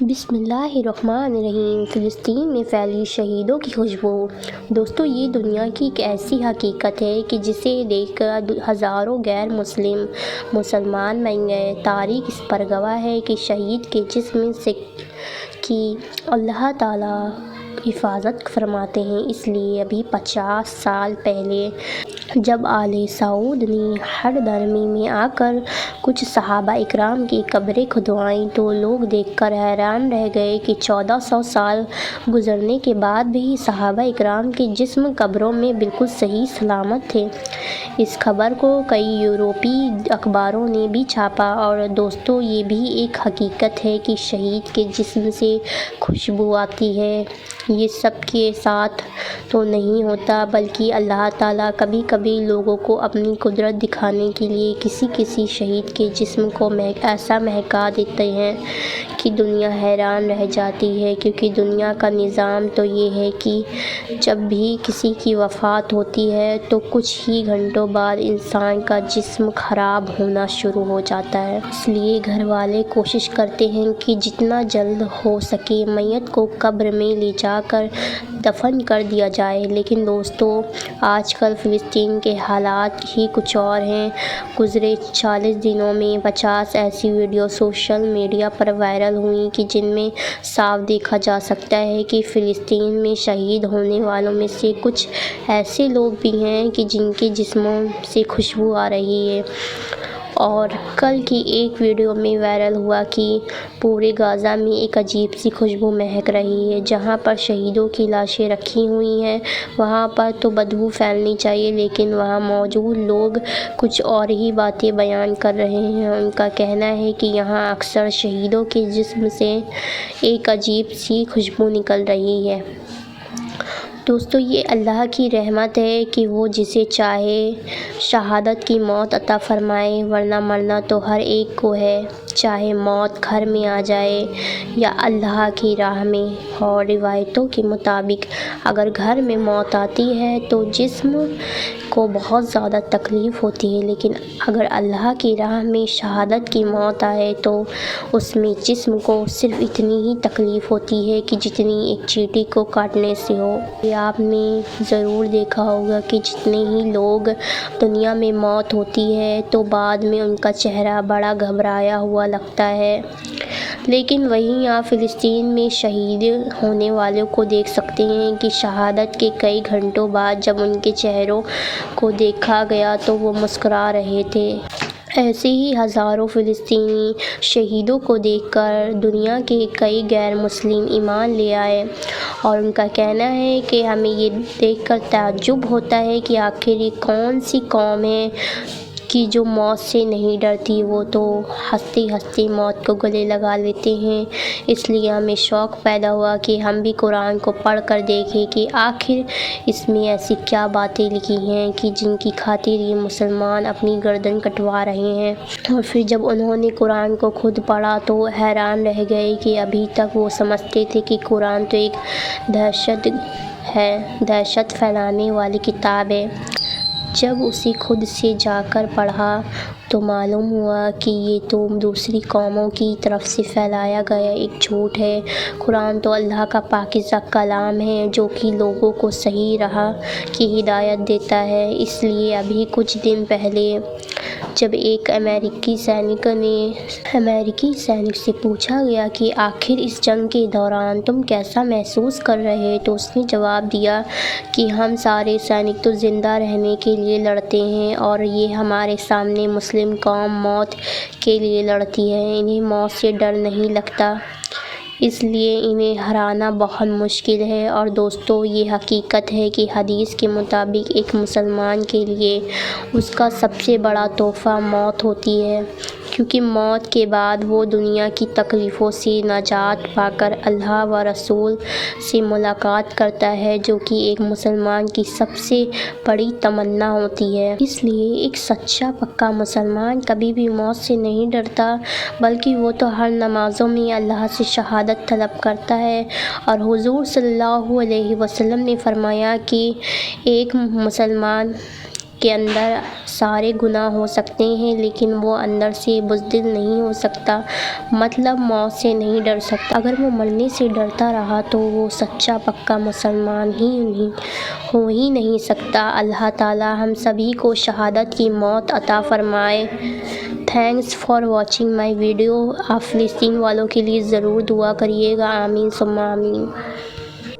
بسم اللہ الرحمن الرحیم۔ فلسطین میں پھیلی شہیدوں کی خوشبو۔ دوستو، یہ دنیا کی ایک ایسی حقیقت ہے کہ جسے دیکھ کر ہزاروں غیر مسلمان مر گئے۔ تاریخ اس پر گواہ ہے کہ شہید کے جسم سے کی اللہ تعالیٰ حفاظت فرماتے ہیں۔ اس لیے ابھی 50 سال پہلے جب آل سعود نے حرادرمی میں آ کر کچھ صحابہ اکرام کی قبریں کھدوائیں تو لوگ دیکھ کر حیران رہ گئے کہ 1400 سال گزرنے کے بعد بھی صحابہ اکرام کے جسم قبروں میں بالکل صحیح سلامت تھے۔ اس خبر کو کئی یورپی اخباروں نے بھی چھاپا۔ اور دوستو، یہ بھی ایک حقیقت ہے کہ شہید کے جسم سے خوشبو آتی ہے۔ یہ سب کے ساتھ تو نہیں ہوتا، بلکہ اللہ تعالیٰ کبھی کبھی لوگوں کو اپنی قدرت دکھانے کے لیے کسی شہید کے جسم کو ایسا مہکا دیتے ہیں کہ دنیا حیران رہ جاتی ہے، کیونکہ دنیا کا نظام تو یہ ہے کہ جب بھی کسی کی وفات ہوتی ہے تو کچھ ہی گھنٹوں بعد انسان کا جسم خراب ہونا شروع ہو جاتا ہے۔ اس لیے گھر والے کوشش کرتے ہیں کہ جتنا جلد ہو سکے میت کو قبر میں لے جا کر دفن کر دیا جائے۔ لیکن دوستو، آج کل فلسطین کے حالات ہی کچھ اور ہیں۔ گزرے 40 دنوں میں 50 ایسی ویڈیو سوشل میڈیا پر وائرل ہوئیں کہ جن میں صاف دیکھا جا سکتا ہے کہ فلسطین میں شہید ہونے والوں میں سے کچھ ایسے لوگ بھی ہیں کہ جن کے جسموں سے خوشبو آ رہی ہے۔ اور کل کی ایک ویڈیو میں وائرل ہوا کہ پورے غزہ میں ایک عجیب سی خوشبو مہک رہی ہے۔ جہاں پر شہیدوں کی لاشیں رکھی ہوئی ہیں وہاں پر تو بدبو پھیلنی چاہیے، لیکن وہاں موجود لوگ کچھ اور ہی باتیں بیان کر رہے ہیں۔ ان کا کہنا ہے کہ یہاں اکثر شہیدوں کے جسم سے ایک عجیب سی خوشبو نکل رہی ہے۔ دوستو، یہ اللہ کی رحمت ہے کہ وہ جسے چاہے شہادت کی موت عطا فرمائے، ورنہ مرنا تو ہر ایک کو ہے، چاہے موت گھر میں آ جائے یا اللہ کی راہ میں۔ اور روایتوں کے مطابق اگر گھر میں موت آتی ہے تو جسم کو بہت زیادہ تکلیف ہوتی ہے، لیکن اگر اللہ کی راہ میں شہادت کی موت آئے تو اس میں جسم کو صرف اتنی ہی تکلیف ہوتی ہے کہ جتنی ایک چیونٹی کو کاٹنے سے ہو۔ یہ آپ نے ضرور دیکھا ہوگا کہ جتنے ہی لوگ دنیا میں موت ہوتی ہے تو بعد میں ان کا چہرہ بڑا گھبرایا ہوا لگتا ہے، لیکن وہیں آپ فلسطین میں شہید ہونے والوں کو دیکھ سکتے ہیں کہ شہادت کے کئی گھنٹوں بعد جب ان کے چہروں کو دیکھا گیا تو وہ مسکرا رہے تھے۔ ایسے ہی ہزاروں فلسطینی شہیدوں کو دیکھ کر دنیا کے کئی غیر مسلم ایمان لے آئے، اور ان کا کہنا ہے کہ ہمیں یہ دیکھ کر تعجب ہوتا ہے کہ آخر یہ کون سی قوم ہے کہ جو موت سے نہیں ڈرتی۔ وہ تو ہنستے ہنستے موت کو گلے لگا لیتے ہیں۔ اس لیے ہمیں شوق پیدا ہوا کہ ہم بھی قرآن کو پڑھ کر دیکھیں کہ آخر اس میں ایسی کیا باتیں لکھی ہیں کہ جن کی خاطر یہ مسلمان اپنی گردن کٹوا رہے ہیں۔ اور پھر جب انہوں نے قرآن کو خود پڑھا تو حیران رہ گئے کہ ابھی تک وہ سمجھتے تھے کہ قرآن تو ایک دہشت پھیلانے والی کتاب ہے۔ جب اسے خود سے جا کر پڑھا تو معلوم ہوا کہ یہ تو دوسری قوموں کی طرف سے پھیلایا گیا ایک جھوٹ ہے۔ قرآن تو اللہ کا پاکیزہ کلام ہے جو کہ لوگوں کو صحیح راہ کی ہدایت دیتا ہے۔ اس لیے ابھی کچھ دن پہلے جب ایک امریکی سینک سے پوچھا گیا کہ آخر اس جنگ کے دوران تم کیسا محسوس کر رہے تو اس نے جواب دیا کہ ہم سارے سینک تو زندہ رہنے کے لیے لڑتے ہیں، اور یہ ہمارے سامنے مسلم قوم موت کے لیے لڑتی ہے، انہیں موت سے ڈر نہیں لگتا، اس لیے انہیں ہرانا بہت مشکل ہے۔ اور دوستو، یہ حقیقت ہے کہ حدیث کے مطابق ایک مسلمان کے لیے اس کا سب سے بڑا تحفہ موت ہوتی ہے، کیونکہ موت کے بعد وہ دنیا کی تکلیفوں سے نجات پا کر اللہ و رسول سے ملاقات کرتا ہے، جو کہ ایک مسلمان کی سب سے بڑی تمنا ہوتی ہے۔ اس لیے ایک سچا پکا مسلمان کبھی بھی موت سے نہیں ڈرتا، بلکہ وہ تو ہر نمازوں میں اللہ سے شہادت طلب کرتا ہے۔ اور حضور صلی اللہ علیہ وسلم نے فرمایا کہ ایک مسلمان کے اندر سارے گناہ ہو سکتے ہیں لیکن وہ اندر سے بزدل نہیں ہو سکتا، مطلب موت سے نہیں ڈر سکتا۔ اگر وہ مرنے سے ڈرتا رہا تو وہ سچا پکا مسلمان ہو ہی نہیں سکتا۔ اللہ تعالیٰ ہم سبھی کو شہادت کی موت عطا فرمائے۔ Thanks for watching my video. آپ فلسطین والوں کے لیے ضرور دعا کریے گا، آمین ثم آمین۔